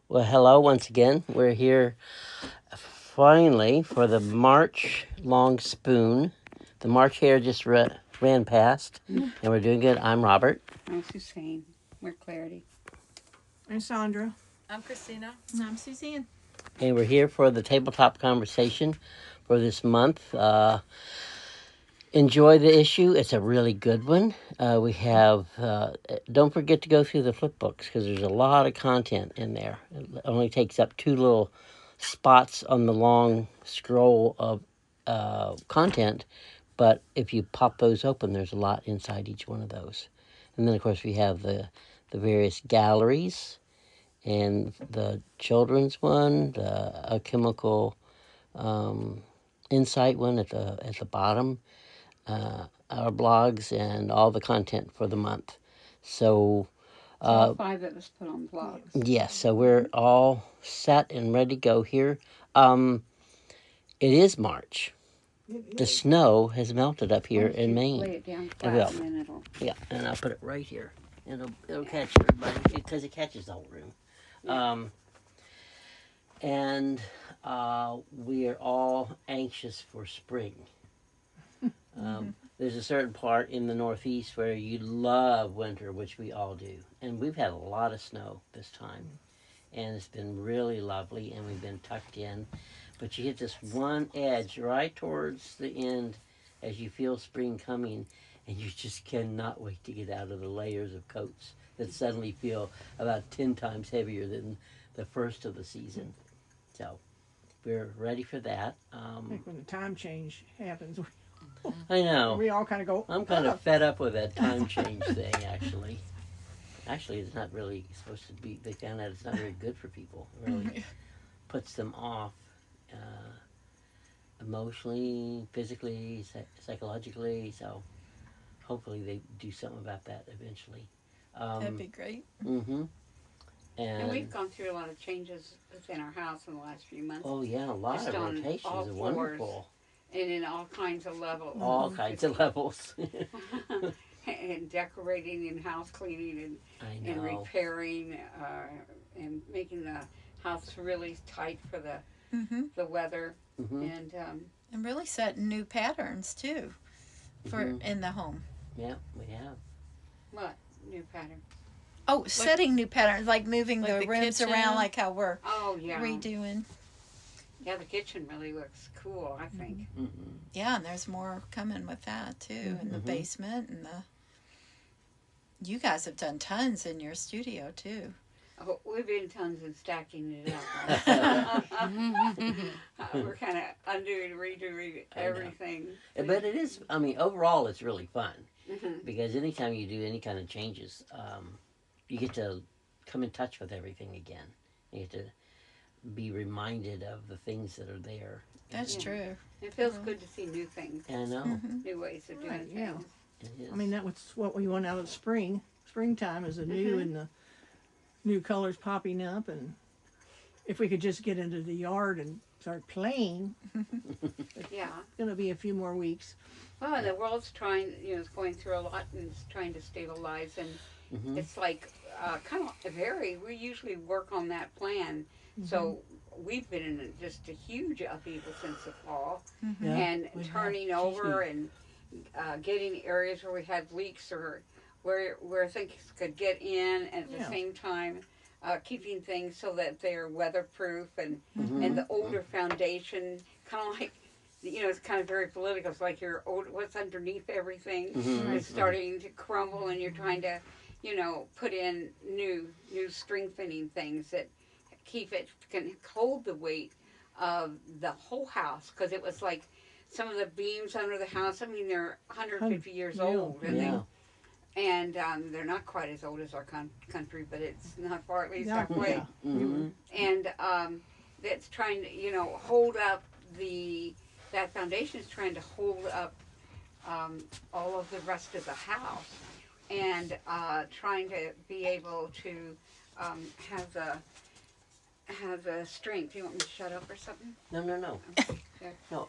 Well, hello once again. We're here finally for the March long spoon. The March hare just ran past, and we're doing good. I'm Robert. I'm Suzanne. We're Clarity. I'm Sandra. I'm Christina. And I'm Suzanne. And we're here for the tabletop conversation for this month. Enjoy the issue. It's a really good one. We have, don't forget to go through the flip books because there's a lot of content in there. It only takes up two little spots on the long scroll of content, but if you pop those open, there's a lot inside each one of those. And then, of course, we have the various galleries and the children's one, the Alchemical Insight one at the bottom, our blogs, and all the content for the month. So, All five of us put on blogs. yes, so we're all set and ready to go here. It is March. The snow has melted up here in Maine. Lay it down It flat will. and then it'll... Yeah, and I'll put it right here. It'll catch everybody because it catches the whole room. And we are all anxious for spring. There's a certain part in the Northeast where you love winter, which we all do. And we've had a lot of snow this time. And it's been really lovely, and we've been tucked in. But you hit this one edge right towards the end as you feel spring coming, and you just cannot wait to get out of the layers of coats that suddenly feel about 10 times heavier than the first of the season. So we're ready for that. I think when the time change happens, I know. we all kind of go. I'm kind of fed up with that time change thing, actually. Actually, it's not really supposed to be. They found out it's not very good for people. It really puts them off emotionally, physically, psychologically. So hopefully they do something about that eventually. That'd be great. Mm-hmm. And we've gone through a lot of changes within our house in the last few months. Oh yeah, a lot Just of on rotations all are floors. wonderful. And in all kinds of levels. All kinds of levels. And decorating and house cleaning I and know. repairing and making the house really tight for the weather. Mm-hmm. And really setting new patterns too for in the home. Yeah, we have. What new pattern? Oh, setting new patterns, like moving Like the the rooms kitchen? around, like how we're Oh yeah, redoing. yeah. The kitchen really looks cool. I think. Mm-hmm. Yeah, and there's more coming with that too, in the basement and the. You guys have done tons in your studio too. Oh, we've been tons and stacking it up. We're kind of undoing, redoing everything. But it is. I mean, overall, it's really fun Mhm. because anytime you do any kind of changes, you get to come in touch with everything again. You get to be reminded of the things that are there. That's Yeah. true. It feels good to see new things, And I know. new ways of doing Right, yeah. things. It is. I mean, that was what we want out of spring. Springtime is the new and the new colors popping up, and if we could just get into the yard and start playing, Yeah. it's going to be a few more weeks. Well, and the world's trying, is going through a lot and it's trying to stabilize, and Mhm. it's like kind of we usually work on that plan. So we've been in just a huge upheaval since the fall, Yeah, and we have. turning over and getting areas where we had leaks or where things could get in, and at the Yeah. same time keeping things so that they're weatherproof and Mhm. and the older foundation, kind of like, it's kind of very political. It's like your old, what's underneath everything Mhm. is starting to crumble, and you're trying to, put in new strengthening things that can hold the weight of the whole house. Because it was like some of the beams under the house. I mean, they're 150 years Yeah. old, and Yeah. they're not quite as old as our country, but it's not far, at least Yeah. halfway. Yeah. Mhm. And that's trying to hold up that foundation is trying to hold up all of the rest of the house, and trying to be able to have the strength. You want me to shut up or something? No, no, no. Okay. No,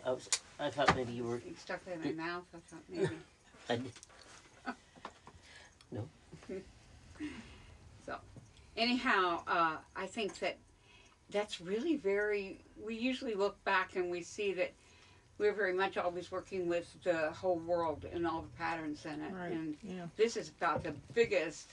I thought maybe you were. You stuck that in my mouth. I thought maybe. I did. No. So anyhow, I think that that's really very. We usually look back and we see that we're very much always working with the whole world and all the patterns in it. Right. And Yeah. this is about the biggest,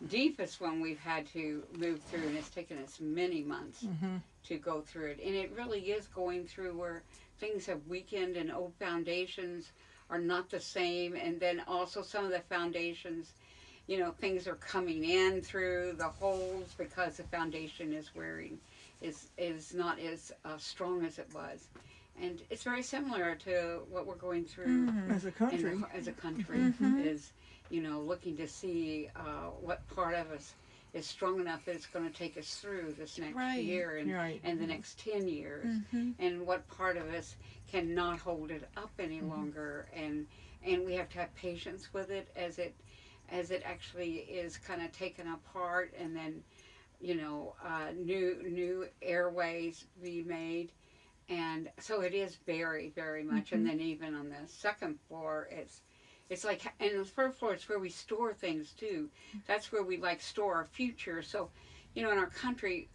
deepest one we've had to move through, and it's taken us many months Mm-hmm. to go through it. And it really is going through where things have weakened and old foundations are not the same. And then also some of the foundations, things are coming in through the holes because the foundation is wearing, is not as strong as it was. And it's very similar to what we're going through As a country. as a country is, looking to see what part of us is strong enough that it's going to take us through this next Right. year and, Right. and the next 10 years, and what part of us cannot hold it up any longer, and we have to have patience with it as it actually is kind of taken apart, and then new airways be made. And so it is very, very much. And then even on the second floor, it's like, and the third floor is where we store things too. That's where we like store our future. So, in our country,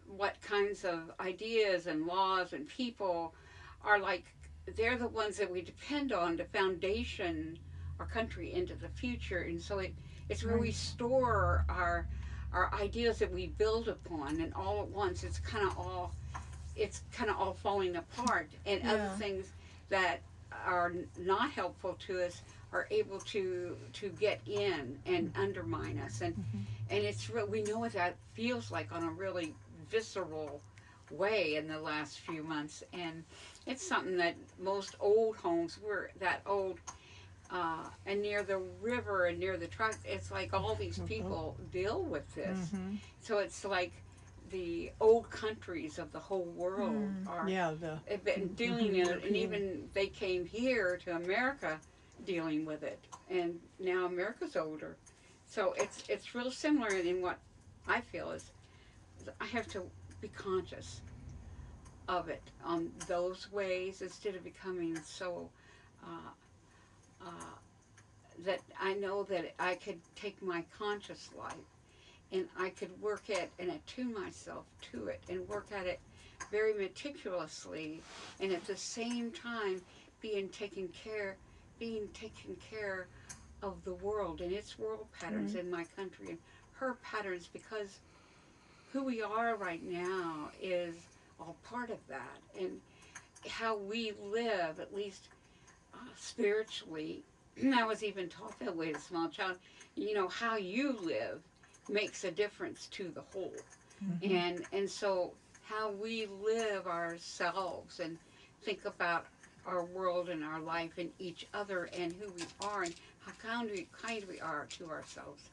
what kinds of ideas and laws and people are like, they're the ones that we depend on to foundation our country into the future. And so it's where we store our ideas that we build upon, and all at once it's kind of all falling apart, and other things that are not helpful to us are able to get in and undermine us, and we know what that feels like on a really visceral way in the last few months. And it's something that most old homes were that old, and near the river and near the truck, it's like all these people deal with this. So it's like the old countries of the whole world are have been dealing in it, and even they came here to America dealing with it, and now America's older. So it's real similar in what I feel is I have to be conscious of it on those ways instead of becoming so uh, that I know that I could take my conscious life and I could work at and attune myself to it and work at it very meticulously, and at the same time being taken care of the world and its world patterns in my country and her patterns, because who we are right now is all part of that, and how we live, at least spiritually. I was even taught that way as a small child. How you live makes a difference to the whole. And so how we live ourselves and think about our world and our life and each other and who we are and how kind we are to ourselves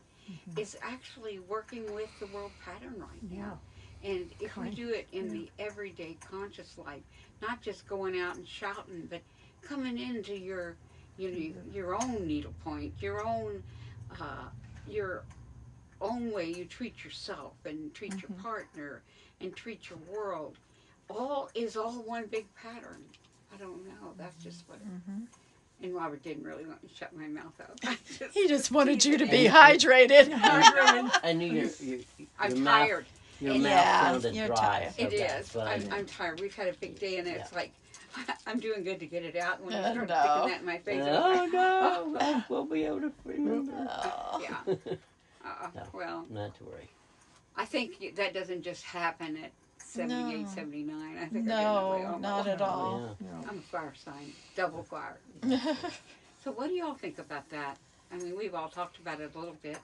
is actually working with the world pattern right now. And if we do it in the everyday conscious life, not just going out and shouting, but coming into your own needlepoint, your own way you treat yourself and treat your partner and treat your world, all one big pattern. I don't know. That's just what. And Robert didn't really want me to shut my mouth up. He just wanted you to be hydrated. I knew I'm tired. Your Yeah, mouth sounded you're dry. tired. So It that's is. what I knew. I'm tired. We've had a big day, and it's like I'm doing good to get it out. When you Oh, start no. sticking that in my face, Oh no! We'll be able to remember. yeah. No. Well, Not to worry. I think that doesn't just happen at 78, No. 79. I think No, not at all. Yeah. I'm a fire sign, double fire. So what do y'all think about that? I mean, we've all talked about it a little bit.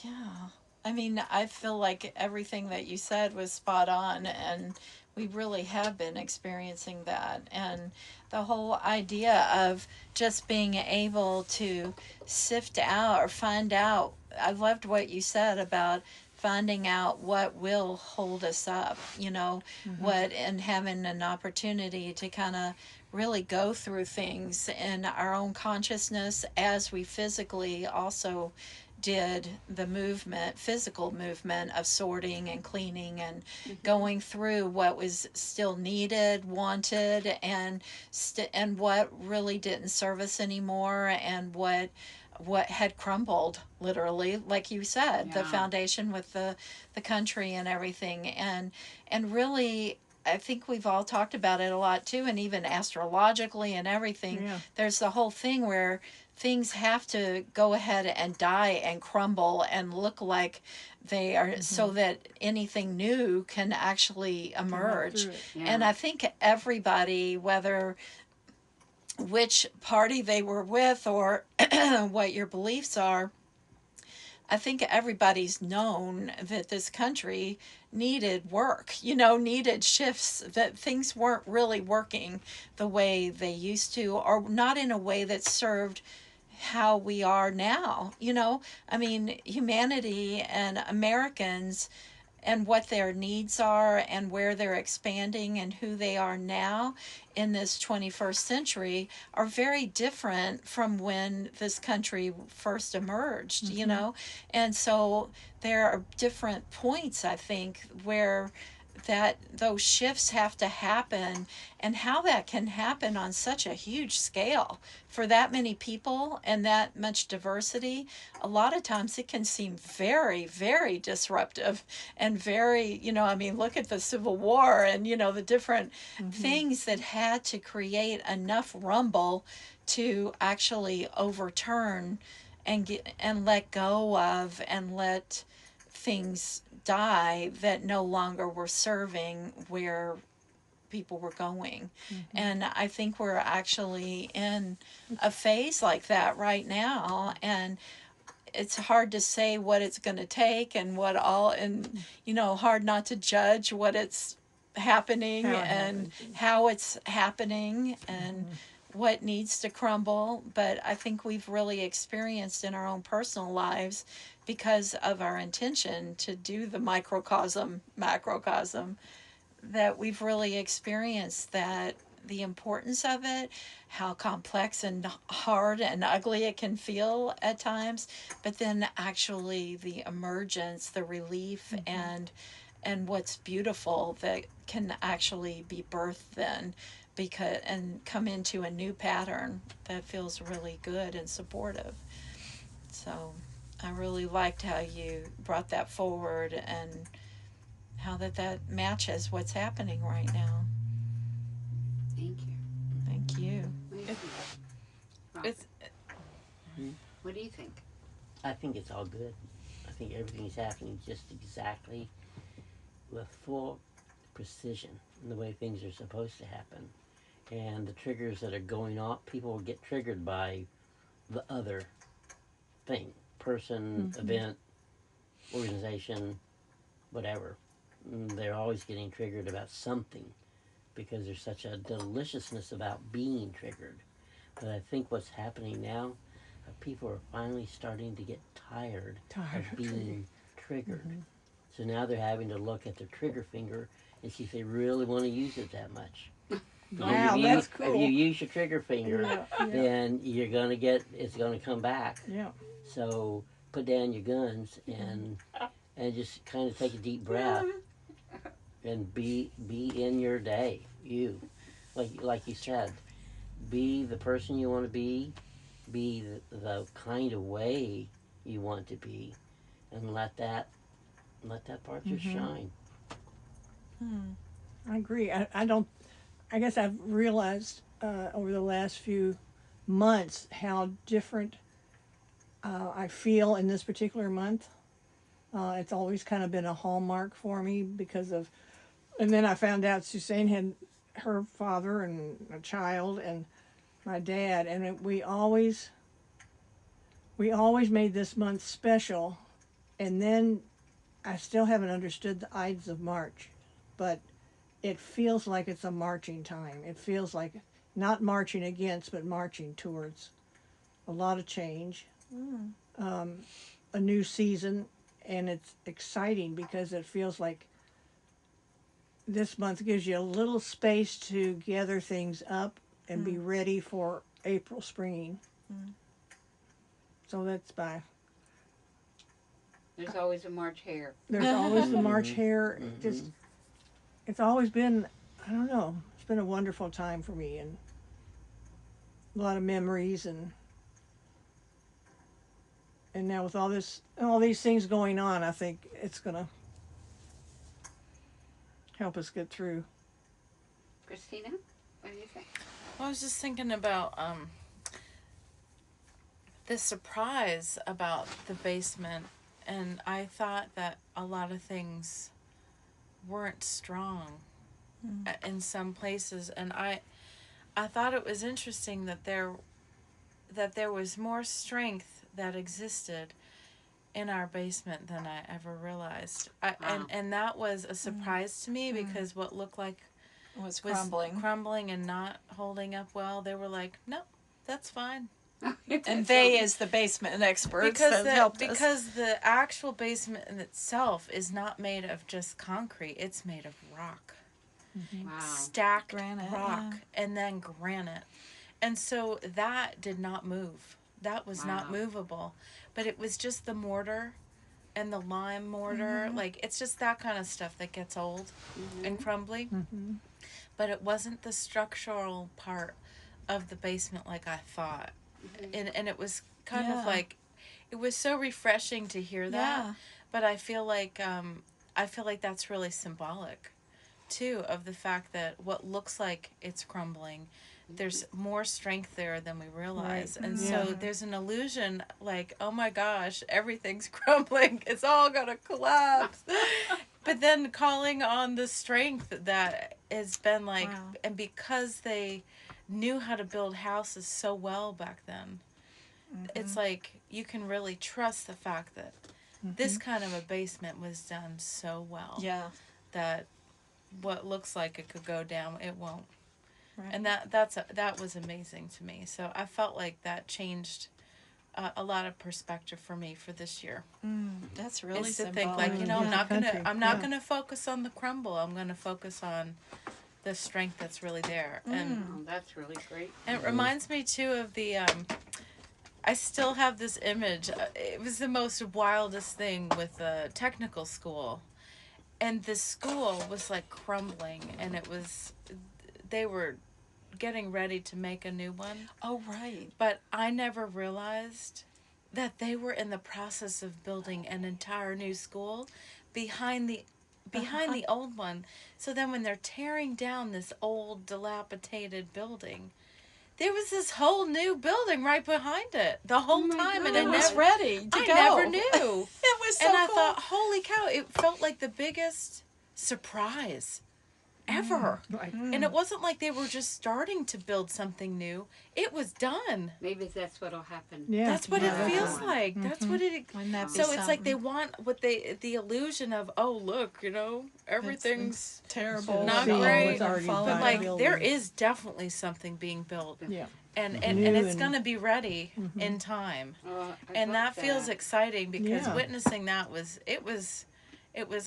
Yeah. I mean, I feel like everything that you said was spot on, and we really have been experiencing that. And the whole idea of just being able to sift out or find out, I loved what you said about finding out what will hold us up, what, and having an opportunity to kind of really go through things in our own consciousness as we physically also did the physical movement of sorting and cleaning and going through what was still needed, wanted, and what really didn't serve us anymore, and what what had crumbled, literally, like you said, the Yeah. foundation with the country and everything. And really, I think we've all talked about it a lot too, and even astrologically and everything. Yeah. There's the whole thing where things have to go ahead and die and crumble and look like they are, so that anything new can actually To walk emerge. through it. Yeah. And I think everybody, whether which party they were with or what your beliefs are, I think everybody's known that this country needed work, needed shifts, that things weren't really working the way they used to, or not in a way that served how we are now. I mean, humanity and Americans and what their needs are and where they're expanding and who they are now in this 21st century are very different from when this country first emerged, and so there are different points, I think, where that those shifts have to happen, and how that can happen on such a huge scale for that many people and that much diversity. A lot of times it can seem very, very disruptive and very, I mean, look at the Civil War and, the different things that had to create enough rumble to actually overturn and get and let go of and let things die that no longer were serving where people were going. And I think we're actually in a phase like that right now, and it's hard to say what it's going to take and what all, and hard not to judge what it's happening How it and happens. how it's happening and what needs to crumble. But I think we've really experienced in our own personal lives, because of our intention to do the microcosm macrocosm, that we've really experienced that, the importance of it, how complex and hard and ugly it can feel at times, but then actually the emergence, the relief, and what's beautiful that can actually be birthed then, because and come into a new pattern that feels really good and supportive. So I really liked how you brought that forward, and how that matches what's happening right now. Thank you. Thank you. What do you It- think? Rob, It's what do you think? I think it's all good. I think everything's happening just exactly with full precision in the way things are supposed to happen. And the triggers that are going off, people will get triggered by the other thing, person, event, organization, whatever. They're always getting triggered about something because there's such a deliciousness about being triggered. But I think what's happening now, people are finally starting to get tired Tired of of being triggered. So now they're having to look at their trigger finger and see if they really want to use it that much. Because Wow, if that's If cool. you use your trigger finger, Yeah, yeah, then you're gonna get, it's gonna come back. yeah. So put down your guns and just kind of take a deep breath and be in your day. You, like you said, be the person you want to be the kind of way you want to be, and let that part just shine. I agree. I don't. I guess I've realized over the last few months how different I feel in this particular month. It's always kind of been a hallmark for me because of, and then I found out Suzanne had her father and a child and my dad, and we always made this month special. And then I still haven't understood the Ides of March, but it feels like it's a marching time. It feels like not marching against, but marching towards a lot of change, a new season, and it's exciting because it feels like this month gives you a little space to gather things up and be ready for April springing. So that's by. There's always a March hare. There's always the March hare. Just it's always been, I don't know, it's been a wonderful time for me, and a lot of memories, and And now with all these things going on, I think it's gonna help us get through. Christina, what do you think? I was just thinking about the surprise about the basement, and I thought that a lot of things weren't strong in some places, and I thought it was interesting that there was more strength that existed in our basement than I ever realized. Wow. And that was a surprise to me, because what looked like Was crumbling. crumbling and not holding up well, they were like, nope, that's fine. And they, as the basement experts, Because that helped us. because the actual basement in itself is not made of just concrete; it's made of rock, Wow. stacked Granite, rock, yeah. and then granite, and so that did not move. That was not Wow. movable, but it was just the mortar and the lime mortar. Like, it's just that kind of stuff that gets old and crumbly. But it wasn't the structural part of the basement like I thought. And it was kind Yeah. of like, it was so refreshing to hear that. Yeah. But I feel like that's really symbolic too, of the fact that what looks like it's crumbling, there's more strength there than we realize. Right. And Yeah. so there's an illusion like, oh my gosh, everything's crumbling, it's all gonna collapse. But then calling on the strength that has been like, Wow. and because they knew how to build houses so well back then, it's like you can really trust the fact that this kind of a basement was done so well Yeah. that what looks like it could go down, it won't. Right. And that was amazing to me. So I felt like that changed a lot of perspective for me for this year. That's really Is to symbolic. think like, Yeah, I'm not gonna country. I'm not Yeah. gonna focus on the crumble. I'm gonna focus on the strength that's really there. And Oh, that's really great. it reminds me too of the I still have this image. It was the most wildest thing with the technical school. And the school was like crumbling, and they were getting ready to make a new one. Oh, right. But I never realized that they were in the process of building an entire new school behind the old one. So then when they're tearing down this old dilapidated building, there was this whole new building right behind it the whole my time, and God. I It was never ready to I go. never knew. It was so And I cool. thought, holy cow, it felt like the biggest surprise ever. Right. And it wasn't like they were just starting to build something new. It was done. Maybe that's what'll happen. Yeah. That's what Yeah, it feels that's- like. That's what it. Wouldn't that be So it's like they something? want the illusion of, oh look, everything's terrible. not See great. what's already Falling but done. like building. there is definitely something being built, Yeah. and New it's and- gonna be ready in time. I And love that feels exciting because Yeah. witnessing that was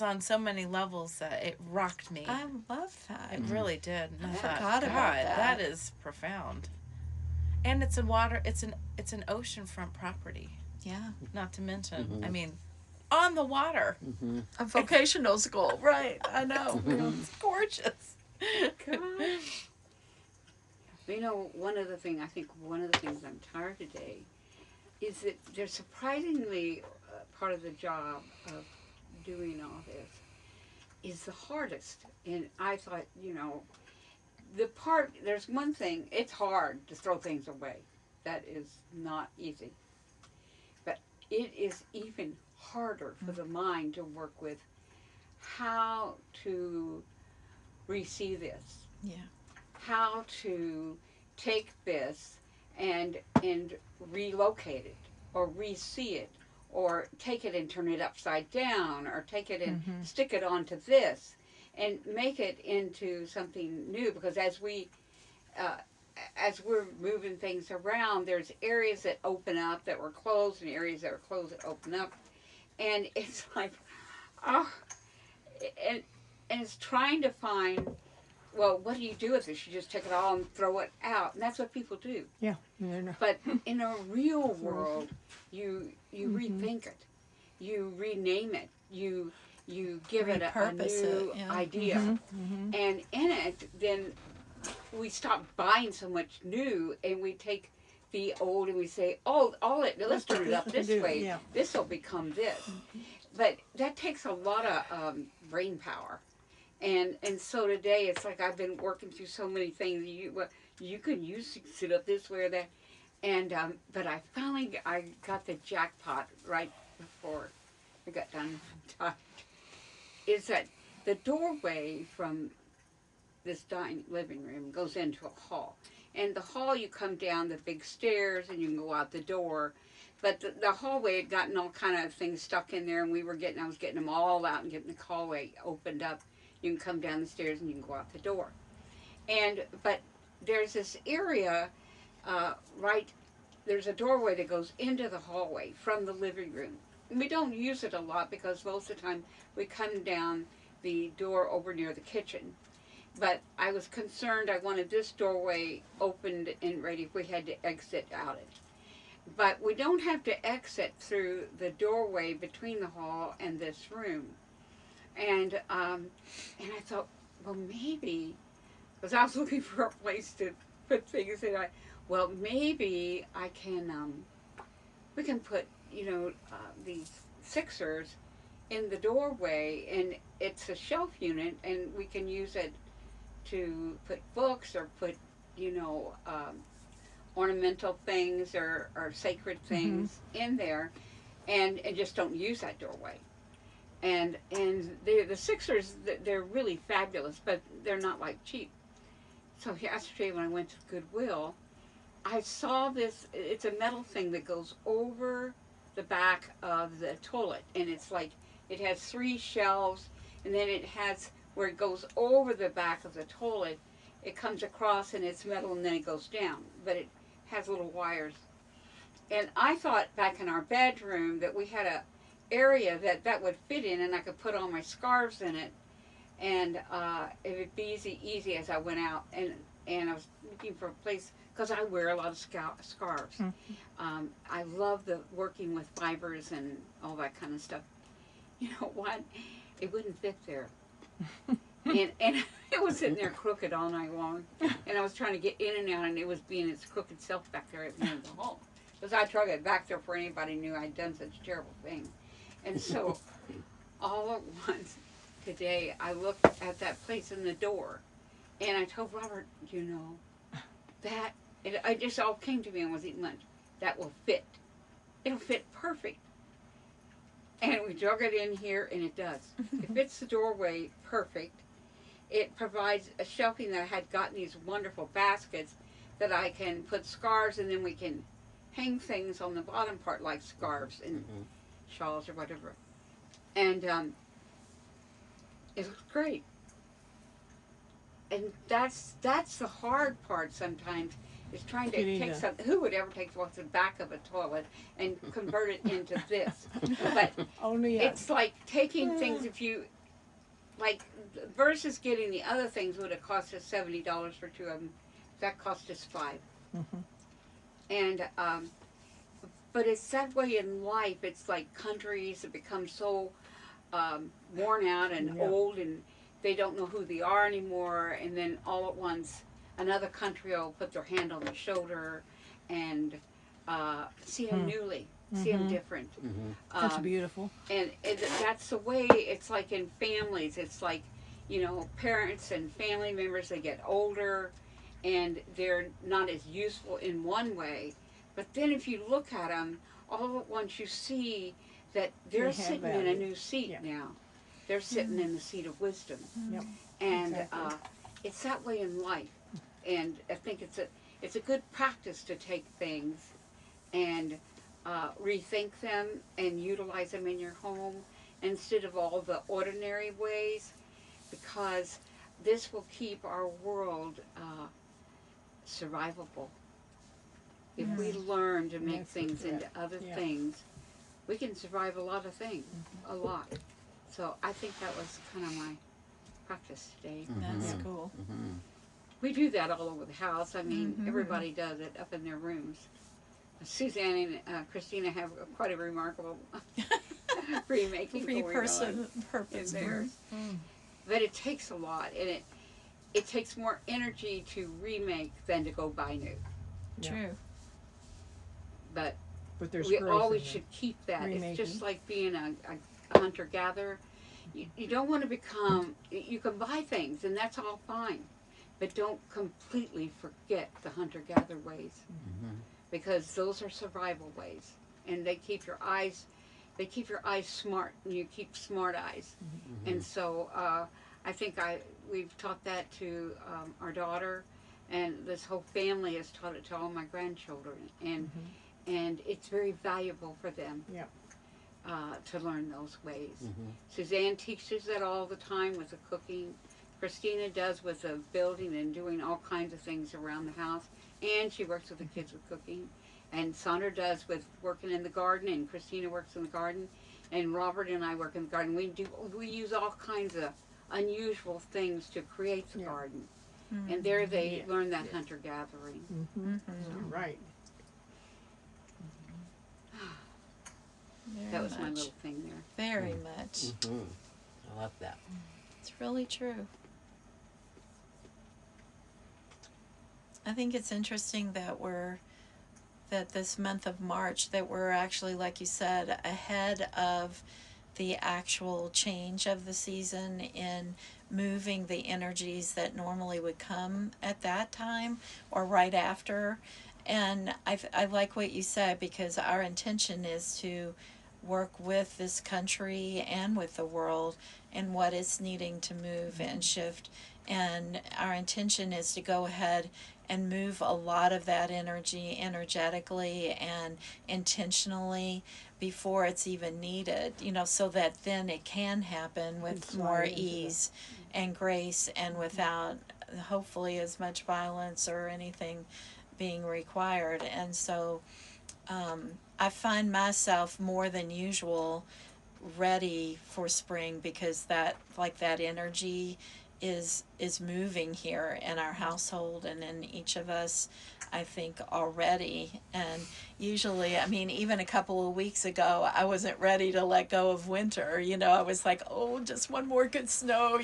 on so many levels that it rocked me. I love that. It really did. And I thought, forgot about God, that. that is profound. And it's an oceanfront property, Yeah. not to mention, I mean, on the water. A vocational school. Right. I know. It's gorgeous. You know, one of the things I'm tired today is that there's surprisingly part of the job of doing all this is the hardest. And I thought, there's one thing, it's hard to throw things away. That is not easy. But it is even harder for the mind to work with how to receive this. Yeah. How to take this and relocate it or re-see it or take it and turn it upside down or take it and stick it onto this and make it into something new, because as we're moving things around, there's areas that open up that were closed and areas that were closed that open up, and it's like and it's trying to find, well, what do you do with this? You just take it all and throw it out. And that's what people do. Yeah. And they're not- But in a real world, you rethink it. You rename it. You give it a Repurpose new it, yeah. idea. And in it, then we stop buying so much new and we take be old and we say, let's turn it up this way. Yeah. This will become this. But that takes a lot of brain power. And so today it's like I've been working through so many things. You can sit up this way or that. And but I got the jackpot right before I got done. Is that the doorway from this living room goes into a hall, and the hall you come down the big stairs and you can go out the door, but the hallway had gotten all kind of things stuck in there, and I was getting them all out and getting the hallway opened up. You can come down the stairs and you can go out the door, but there's this area right. There's a doorway that goes into the hallway from the living room. We don't use it a lot because most of the time we come down the door over near the kitchen. But I was concerned. I wanted this doorway opened and ready if we had to exit out it. But we don't have to exit through the doorway between the hall and this room. And I thought, well, maybe, because I was looking for a place to put things in. Maybe I can, we can put, these Sixers in the doorway, and it's a shelf unit, and we can use it to put books or put, ornamental things or sacred things in there, and just don't use that doorway. And the Sixers, they're really fabulous, but they're not like cheap. So yesterday when I went to Goodwill, I saw this. It's a metal thing that goes over the back of the toilet, and it's like it has 3 shelves, and then it has where it goes over the back of the toilet. It comes across and it's metal, and then it goes down, but it has little wires. And I thought back in our bedroom that we had a area that would fit in, and I could put all my scarves in it, and it would be easy as I went out. And I was looking for a place because I wear a lot of scarves. I love working with fibers and all that kind of stuff. You know what? It wouldn't fit there. and it was sitting there crooked all night long. And I was trying to get in and out, and it was being its crooked self back there at the end of the hall. Because I tried it back there before anybody knew I'd done such a terrible thing. And so all at once today I looked at that place in the door, and I told Robert, that it just all came to me and was eating lunch. That will fit. It'll fit perfect. And we drug it in here, and it does. It fits the doorway perfect. It provides a shelving that I had gotten these wonderful baskets that I can put scarves, and then we can hang things on the bottom part like scarves and shawls or whatever. And it looks great. And that's the hard part sometimes, is trying to take something. Who would ever take what's the back of a toilet and convert it into this? But it's like taking things, if you, like, versus getting the other things would have cost us $70 for 2 of them. That cost us $5. And, but it's that way in life. It's like countries have become so worn out and old, and they don't know who they are anymore, and then all at once another country will put their hand on their shoulder and see them newly, see them different. That's beautiful. And that's the way it's like in families. It's like, parents and family members, they get older and they're not as useful in one way, but then if you look at them, all at once you see that they're sitting in a new seat now. They're sitting in the seat of wisdom. And it's that way in life. And I think it's a good practice to take things and rethink them and utilize them in your home instead of all the ordinary ways, because this will keep our world survivable. If we learn to make things into other things, we can survive a lot of things, a lot. So I think that was kind of my practice today. That's cool. We do that all over the house. I mean, everybody does it up in their rooms. Suzanne and Christina have quite a remarkable remaking going on in there. But it takes a lot, and it takes more energy to remake than to go buy new. True. but But there's we growth always in should keep that. It's remaking. just like being a hunter-gatherer. You don't want to become, you can buy things and that's all fine, but don't completely forget the hunter-gatherer ways, because those are survival ways, and they keep your eyes smart, and you keep smart eyes. And so I think we've taught that to our daughter, and this whole family has taught it to all my grandchildren, and it's very valuable for them. Yeah. To learn those ways. Suzanne teaches it all the time with the cooking. Christina does with the building and doing all kinds of things around the house, and she works with the kids with cooking. And Sandra does with working in the garden, and Christina works in the garden, and Robert and I work in the garden. We use all kinds of unusual things to create the garden, and there they learn that hunter gathering. Right. That was my little thing there. Very much. I love that. It's really true. I think it's interesting that this month of March, that we're actually, like you said, ahead of the actual change of the season in moving the energies that normally would come at that time or right after. And I like what you said, because our intention is to work with this country and with the world and what it's needing to move and shift. And our intention is to go ahead and move a lot of that energy energetically and intentionally before it's even needed, so that then it can happen with more ease and grace, and without hopefully as much violence or anything being required. And so I find myself more than usual ready for spring, because that energy is moving here in our household and in each of us, I think, already. And usually, I mean, even a couple of weeks ago, I wasn't ready to let go of winter. I was like, oh, just one more good snow,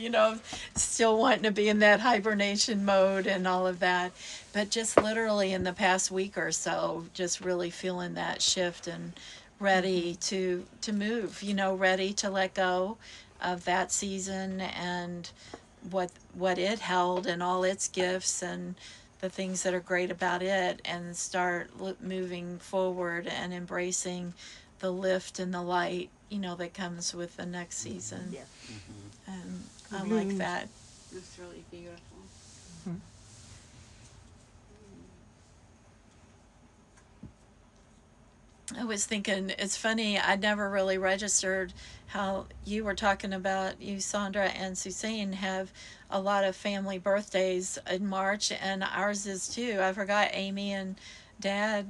still wanting to be in that hibernation mode and all of that. But just literally in the past week or so, just really feeling that shift and ready to move, ready to let go of that season and what it held and all its gifts and the things that are great about it, and start moving forward and embracing the lift and the light, that comes with the next season. Yeah. And I like that. It's really beautiful. I was thinking, it's funny, I never really registered how you were talking about, you, Sandra, and Suzanne have a lot of family birthdays in March, and ours is too. I forgot Amy and Dad,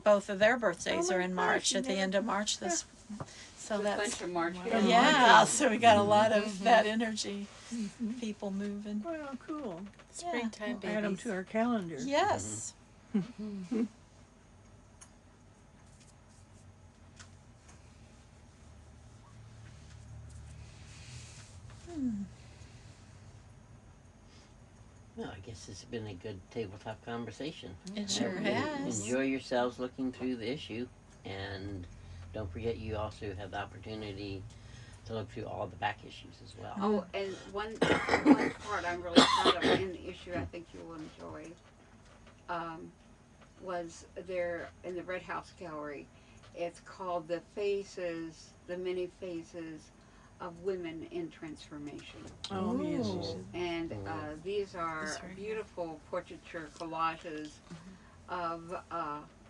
both of their birthdays are in March, at the end of March. So It's a that's, bunch of March. yeah, so we got a lot of that energy, people moving. Well, cool. Springtime We'll add them babies. to our calendar. Yes. Well, I guess it's been a good tabletop conversation. It sure Everybody has. Enjoy yourselves looking through the issue, and don't forget you also have the opportunity to look through all the back issues as well. Oh, and one part I'm really proud of in the issue I think you will enjoy was there in the Red House Gallery. It's called The Many Faces of Women in Transformation. Oh, yes. Ooh. And these are That's right. beautiful portraiture collages of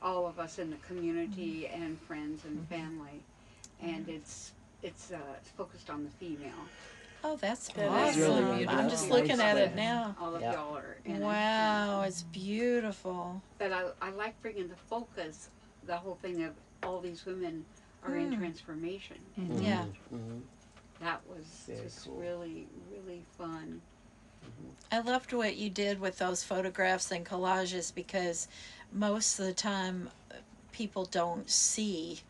all of us in the community and friends and family. And it's focused on the female. Oh, that's That awesome. is really beautiful. I'm just Nice looking at it spread. now. All of Yeah. y'all are in it. Wow, it's beautiful. But I like bringing the focus, the whole thing of all these women are in transformation. And Yeah. that was Very just cool. really, really fun. I loved what you did with those photographs and collages, because most of the time people don't see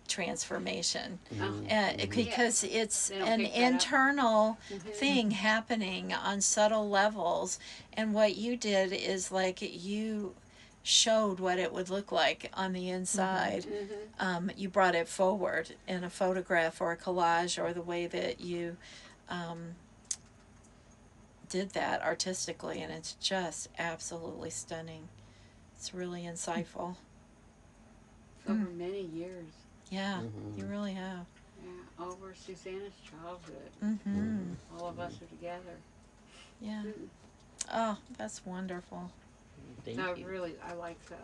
transformation, because it's They don't an pick that up. internal thing happening on subtle levels. And what you did is, like, you showed what it would look like on the inside. You brought it forward in a photograph or a collage, or the way that you did that artistically, and it's just absolutely stunning. It's really insightful. Over many years. Yeah, Mhm. you really have. Yeah, over Susanna's childhood. Mm-hmm. All of us are together. Yeah. Oh, that's wonderful. Thank I you. really, I like the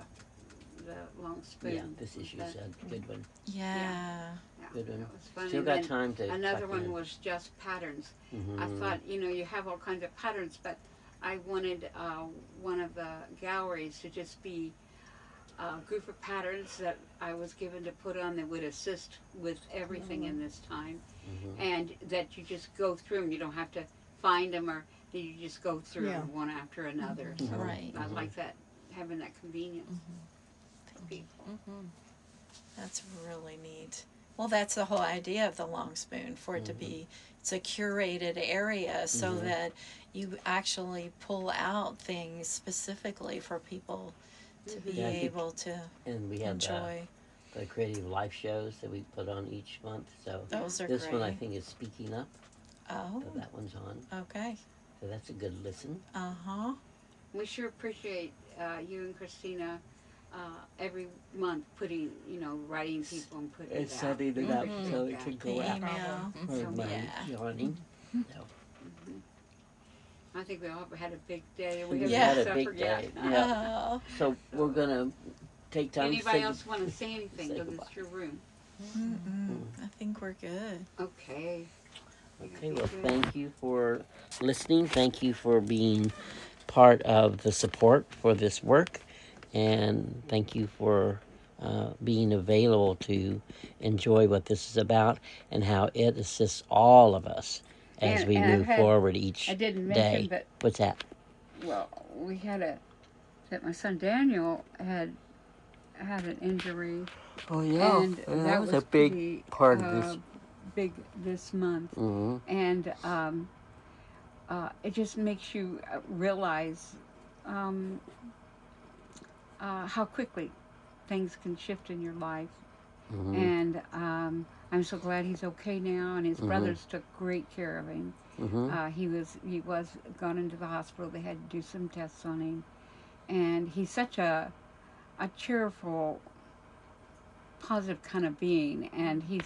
long spoon. Yeah, this issue's a good one. Yeah. Yeah, Good one. that was fun. Still And got then time to another tuck one in. was just patterns. Mhm. I thought, you have all kinds of patterns, but I wanted one of the galleries to just be a group of patterns that I was given to put on that would assist with everything in this time, Mhm. and that you just go through them. You don't have to find them, or you just go through Yeah. them one after another. So Right. I like that, having that convenience for people. That's really neat. Well, that's the whole idea of the long spoon, for it to be, it's a curated area so that you actually pull out things specifically for people to be Yeah, I think- able to And we have enjoy. the creative life shows that we put on each month. So Those are this great. one I think is Speaking Up. Oh, So that one's on. okay. So that's a good listen. Uh-huh. We sure appreciate you and Christina every month putting, writing people and putting it out. Sending it We out appreciate so it that. can The go out. email. For my Yeah. yawning. So I think we all had a big day. we haven't Yeah. had a suffered big day. yet. Yeah. Oh. So we're gonna take time. Anybody to else want to say anything? say Because goodbye. it's your room. I think we're good. Okay. Okay, well, thank you for listening. Thank you for being part of the support for this work. And thank you for being available to enjoy what this is about and how it assists all of us as we And I've move had- forward each I didn't mention, day. but What's that? well, we had that my son Daniel had an injury, Oh, and that was a big pretty, part of this. big this month, Mm-hmm. and it just makes you realize how quickly things can shift in your life. Mm-hmm. And I'm so glad he's okay now, and his brothers took great care of him. Mm-hmm. He was gone into the hospital. They had to do some tests on him, and he's such a cheerful, positive kind of being, and he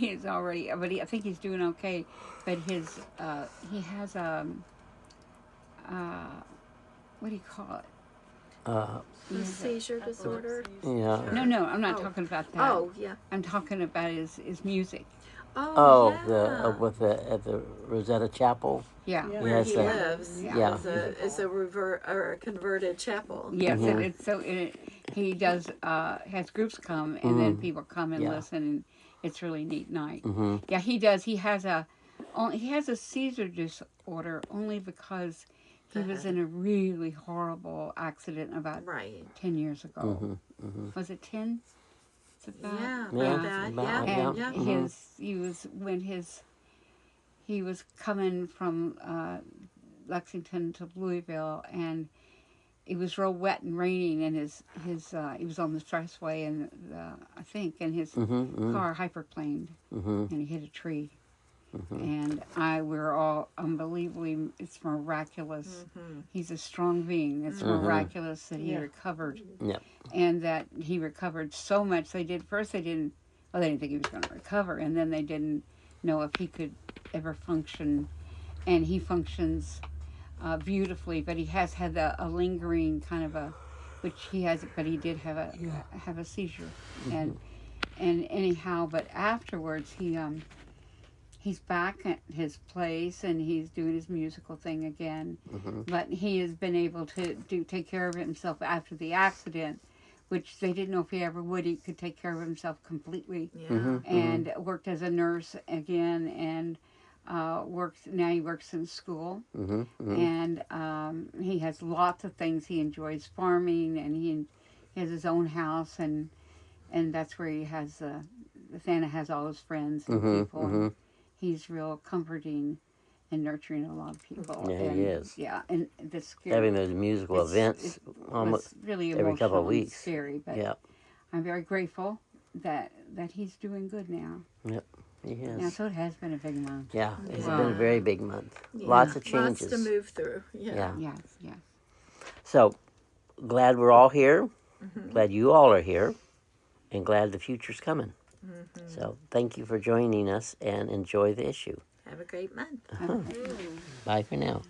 is already, but I think he's doing okay. But he has what do you call it? He has a- Seizure disorder. Yeah. No, I'm not Oh. talking about that. Oh, yeah. I'm talking about his music. Oh, yeah. with at the Rosetta Chapel. Yeah. Yeah. Where Yes, he uh, lives yeah. is a a converted chapel. Yes, Mhm. it's so he does has groups come, and then people come and Yeah. listen, and it's a really neat night. Mm-hmm. Yeah, he does. He has a seizure disorder only because he was in a really horrible accident about Right. 10 years ago. Mm-hmm. Mm-hmm. Was it 10? Is it that? Yeah, Yeah, like that. about- Yeah. And yeah. he was coming from Lexington to Louisville, and it was real wet and raining, and he was on the expressway, and I think, and his Mm-hmm. car hyperplaned, Mm-hmm. and he hit a tree. Mm-hmm. And we're all unbelievably, it's miraculous. He's a strong being. It's miraculous that he Yeah. recovered. Yep. And that he recovered so much. They didn't think he was going to recover, and then they didn't know if he could ever function. And he functions beautifully, but he has had a lingering kind of which he has, but he did have a seizure. And anyhow, but afterwards he's back at his place, and he's doing his musical thing again. But he has been able to take care of himself after the accident, which they didn't know if he ever would. He could take care of himself completely, Yeah. and worked as a nurse again, and now he works in school. Mm-hmm. And he has lots of things. He enjoys farming, and he has his own house, and that's where he has Santa has all his friends and people. And he's real comforting, and nurturing a lot of people. Yeah, he and, is. Yeah, and the scary. Having those musical events almost was really every couple of emotional and weeks. scary, but Yeah, I'm very grateful that he's doing good now. he has. Yeah, so it has been a big month. Yeah, it's Wow. been a very big month. Yeah. Lots of changes. Lots to move through. Yeah. Yes, yes. So glad we're all here. Glad you all are here, and glad the future's coming. So thank you for joining us, and enjoy the issue. Have a great month. Okay. Bye for now.